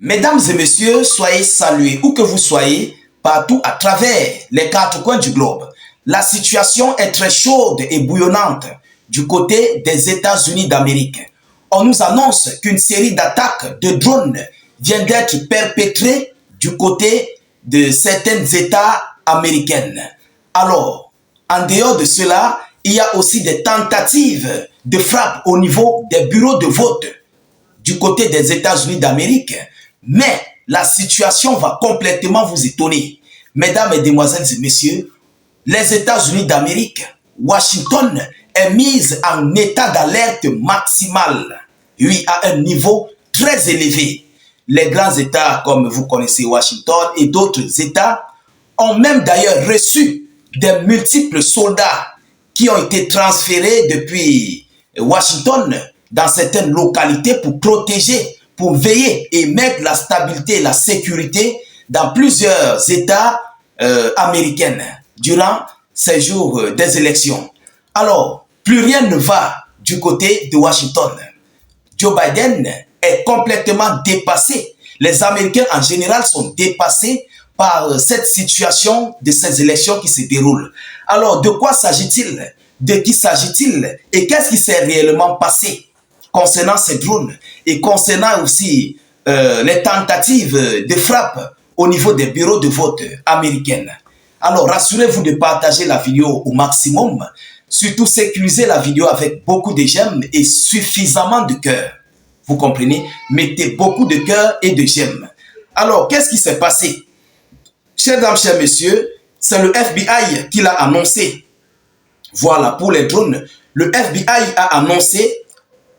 Mesdames et messieurs, soyez salués où que vous soyez, partout à travers les quatre coins du globe. La situation est très chaude et bouillonnante du côté des États-Unis d'Amérique. On nous annonce qu'une série d'attaques de drones vient d'être perpétrée du côté de certains États américains. Alors, en dehors de cela, il y a aussi des tentatives de frappe au niveau des bureaux de vote du côté des États-Unis d'Amérique. Mais la situation va complètement vous étonner. Mesdames, Mesdemoiselles et Messieurs, les États-Unis d'Amérique, Washington est mise en état d'alerte maximale. Oui, à un niveau très élevé. Les grands États, comme vous connaissez Washington et d'autres États, ont même d'ailleurs reçu des multiples soldats qui ont été transférés depuis Washington dans certaines localités pour protéger, pour veiller et mettre la stabilité et la sécurité dans plusieurs États américains durant ces jours des élections. Alors, plus rien ne va du côté de Washington. Joe Biden est complètement dépassé. Les Américains en général sont dépassés par cette situation de ces élections qui se déroulent. Alors, de quoi s'agit-il? De qui s'agit-il? Et qu'est-ce qui s'est réellement passé concernant ces drones et concernant aussi les tentatives de frappe au niveau des bureaux de vote américains? Alors, rassurez-vous de partager la vidéo au maximum. Surtout, sécurisez la vidéo avec beaucoup de j'aime et suffisamment de cœur. Vous comprenez? Mettez beaucoup de cœur et de j'aime. Alors, qu'est-ce qui s'est passé? Chers dames, chers messieurs, c'est le FBI qui l'a annoncé. Voilà, pour les drones, le FBI a annoncé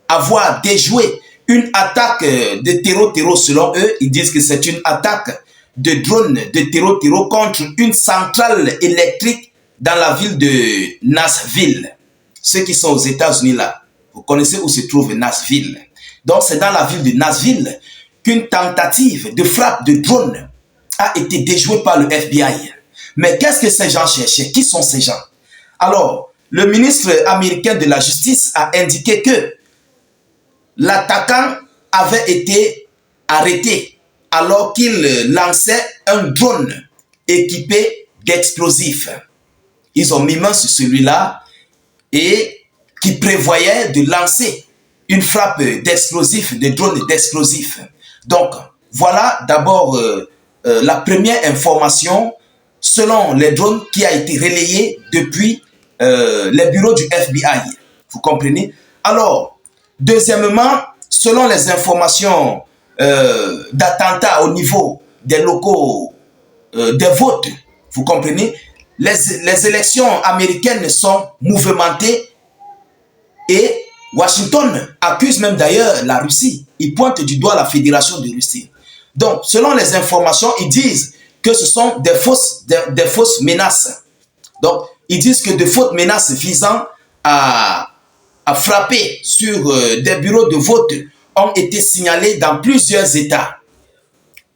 avoir déjoué une attaque de terreau selon eux. Ils disent que c'est une attaque de drones de terreau contre une centrale électrique dans la ville de Nashville. Ceux qui sont aux États-Unis là, vous connaissez où se trouve Nashville. Donc c'est dans la ville de Nashville qu'une tentative de frappe de drone a été déjouée par le FBI. Mais qu'est-ce que ces gens cherchaient? Qui sont ces gens? Alors, le ministre américain de la Justice a indiqué que l'attaquant avait été arrêté alors qu'il lançait un drone équipé d'explosifs. Ils ont mis main sur celui-là et qui prévoyait de lancer une frappe d'explosifs, de drones d'explosifs. Donc, voilà d'abord la première information selon les drones qui a été relayée depuis les bureaux du FBI. Vous comprenez? Alors, deuxièmement, selon les informations d'attentats au niveau des locaux des votes, vous comprenez? Les élections américaines sont mouvementées et Washington accuse même d'ailleurs la Russie. Il pointe du doigt la Fédération de Russie. Donc, selon les informations, ils disent que ce sont des fausses menaces. Donc, ils disent que de fausses menaces visant à frapper sur des bureaux de vote ont été signalées dans plusieurs États.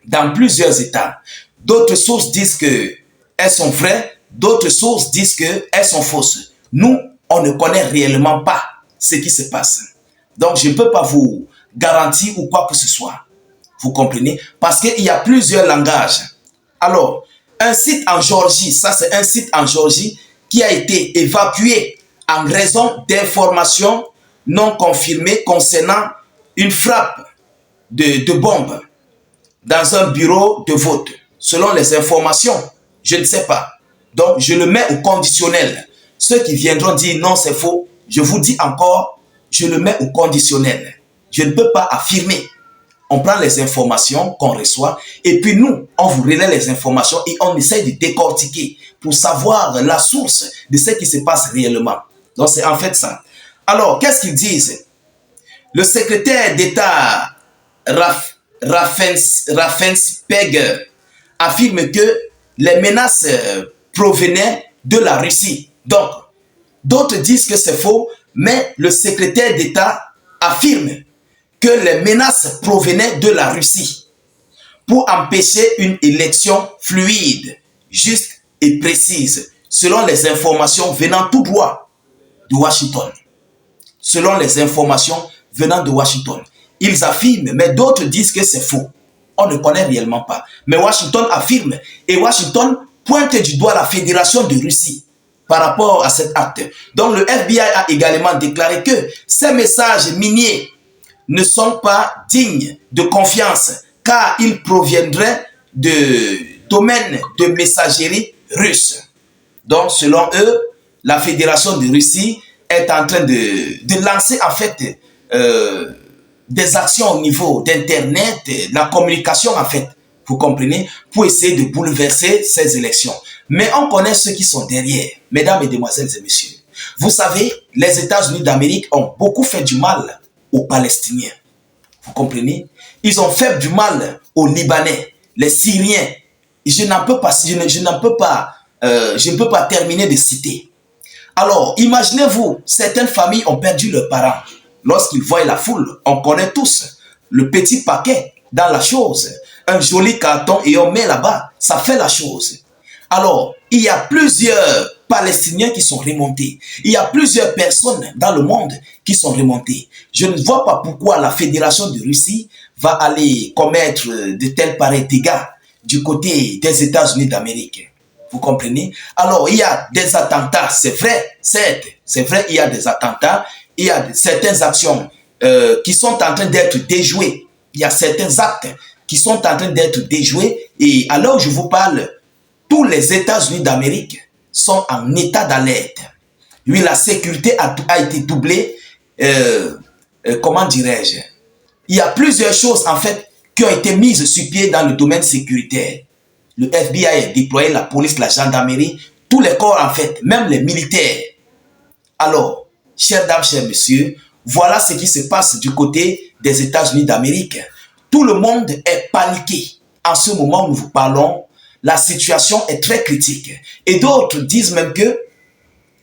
Dans plusieurs États. D'autres sources disent qu'elles sont vraies, d'autres sources disent qu'elles sont fausses. Nous, on ne connaît réellement pas ce qui se passe. Donc, je ne peux pas vous garantir ou quoi que ce soit. Vous comprenez? Parce qu'il y a plusieurs langages. Alors, un site en Géorgie, ça c'est un site en Géorgie qui a été évacué en raison d'informations non confirmées concernant une frappe de bombe dans un bureau de vote. Selon les informations, je ne sais pas. Donc, je le mets au conditionnel. Ceux qui viendront dire non, c'est faux, je vous dis encore, je le mets au conditionnel. Je ne peux pas affirmer. On prend les informations qu'on reçoit et puis nous, on vous relaie les informations et on essaie de décortiquer pour savoir la source de ce qui se passe réellement. Donc, c'est en fait ça. Alors, qu'est-ce qu'ils disent? Le secrétaire d'État Raffensperger affirme que les menaces provenaient de la Russie. Donc, d'autres disent que c'est faux, mais le secrétaire d'État affirme que les menaces provenaient de la Russie pour empêcher une élection fluide, juste et précise, selon les informations venant tout droit de Washington. Selon les informations venant de Washington. Ils affirment, mais d'autres disent que c'est faux. On ne connaît réellement pas. Mais Washington affirme et Washington pointe du doigt la Fédération de Russie par rapport à cet acte. Donc le FBI a également déclaré que ces messages miniers ne sont pas dignes de confiance car ils proviendraient de domaines de messagerie russe. Donc selon eux, la Fédération de Russie est en train de lancer en fait des actions au niveau d'Internet, la communication en fait, vous comprenez, pour essayer de bouleverser ces élections. Mais on connaît ceux qui sont derrière, mesdames, mesdemoiselles et messieurs. Vous savez, les États-Unis d'Amérique ont beaucoup fait du mal aux Palestiniens. Vous comprenez? Ils ont fait du mal aux Libanais, les Syriens. Je ne peux pas terminer de citer. Alors, imaginez-vous, certaines familles ont perdu leurs parents. Lorsqu'ils voient la foule, on connaît tous le petit paquet dans la chose. Un joli carton et on met là-bas, ça fait la chose. Alors, il y a plusieurs Palestiniens qui sont remontés. Il y a plusieurs personnes dans le monde qui sont remontées. Je ne vois pas pourquoi la Fédération de Russie va aller commettre de tels pareils dégâts du côté des États-Unis d'Amérique. Vous comprenez? Alors, il y a des attentats, c'est vrai, certes, c'est vrai, il y a des attentats, il y a certaines actions qui sont en train d'être déjouées. Il y a certains actes qui sont en train d'être déjoués. Et alors, je vous parle, tous les États-Unis d'Amérique sont en état d'alerte. Oui, la sécurité a été doublée. Comment dirais-je? Il y a plusieurs choses, en fait, qui ont été mises sur pied dans le domaine sécuritaire. Le FBI a déployé, la police, la gendarmerie, tous les corps, en fait, même les militaires. Alors, chères dames, chers messieurs, voilà ce qui se passe du côté des États-Unis d'Amérique. Tout le monde est paniqué. En ce moment où nous vous parlons, la situation est très critique. Et d'autres disent même que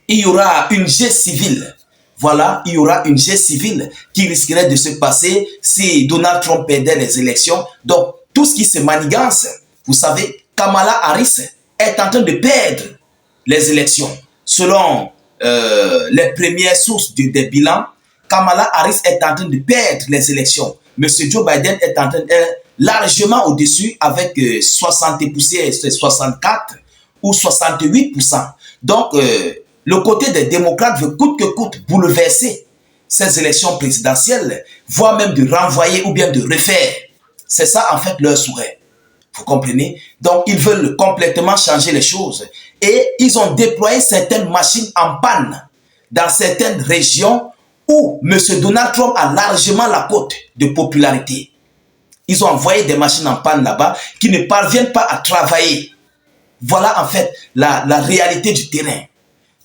il y aura une guerre civile. Voilà, il y aura une guerre civile qui risquerait de se passer si Donald Trump perdait les élections. Donc, tout ce qui se manigance, vous savez, Kamala Harris est en train de perdre les élections. Selon les premières sources des bilans, Kamala Harris est en train de perdre les élections. Monsieur Joe Biden est en train d'être largement au-dessus avec 64 ou 68%. Donc, le côté des démocrates veut coûte que coûte bouleverser ces élections présidentielles, voire même de renvoyer ou bien de refaire. C'est ça en fait leur souhait. Vous comprenez? Donc, ils veulent complètement changer les choses. Et ils ont déployé certaines machines en panne dans certaines régions où M. Donald Trump a largement la cote de popularité. Ils ont envoyé des machines en panne là-bas qui ne parviennent pas à travailler. Voilà en fait la réalité du terrain.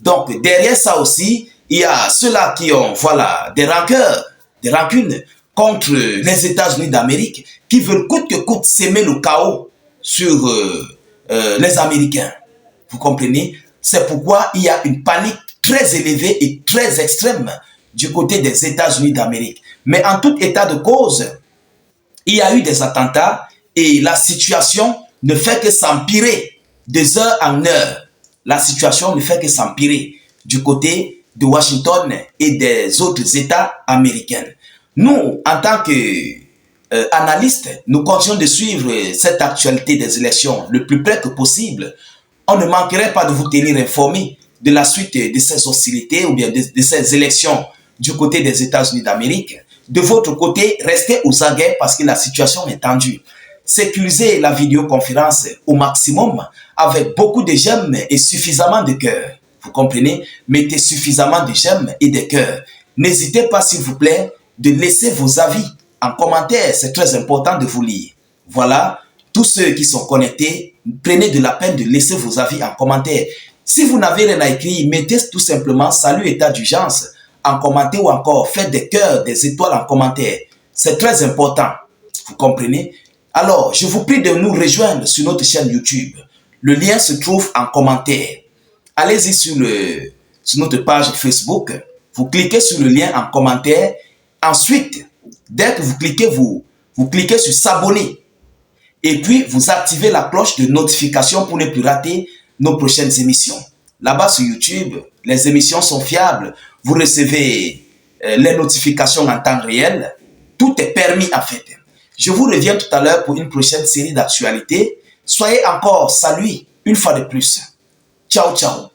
Donc, derrière ça aussi, il y a ceux-là qui ont voilà, des rancœurs, des rancunes contre les États-Unis d'Amérique qui veulent coûte que coûte s'aimer le chaos sur les Américains. Vous comprenez? C'est pourquoi il y a une panique très élevée et très extrême du côté des États-Unis d'Amérique. Mais en tout état de cause, il y a eu des attentats et la situation ne fait que s'empirer de heure en heure. La situation ne fait que s'empirer du côté de Washington et des autres États américains. Nous, en tant qu'analystes, nous continuons de suivre cette actualité des élections le plus près que possible. On ne manquerait pas de vous tenir informés de la suite de ces hostilités ou bien de ces élections du côté des États-Unis d'Amérique. De votre côté, restez aux aguets parce que la situation est tendue. Sécurisez la vidéoconférence au maximum avec beaucoup de j'aime et suffisamment de cœur. Vous comprenez? Mettez suffisamment de j'aime et de cœur. N'hésitez pas, s'il vous plaît, de laisser vos avis en commentaire. C'est très important de vous lire. Voilà, tous ceux qui sont connectés, prenez de la peine de laisser vos avis en commentaire. Si vous n'avez rien à écrire, mettez tout simplement « Salut état d'urgence » en commentaire ou encore faites des cœurs, des étoiles en commentaire. C'est très important. Vous comprenez? Alors, je vous prie de nous rejoindre sur notre chaîne YouTube. Le lien se trouve en commentaire. Allez-y sur notre page Facebook. Vous cliquez sur le lien en commentaire. Ensuite, dès que vous cliquez, vous cliquez sur s'abonner. Et puis, vous activez la cloche de notification pour ne plus rater nos prochaines émissions. Là-bas sur YouTube, les émissions sont fiables. Vous recevez les notifications en temps réel. Tout est permis en fait. Je vous reviens tout à l'heure pour une prochaine série d'actualités. Soyez encore salués une fois de plus. Ciao, ciao.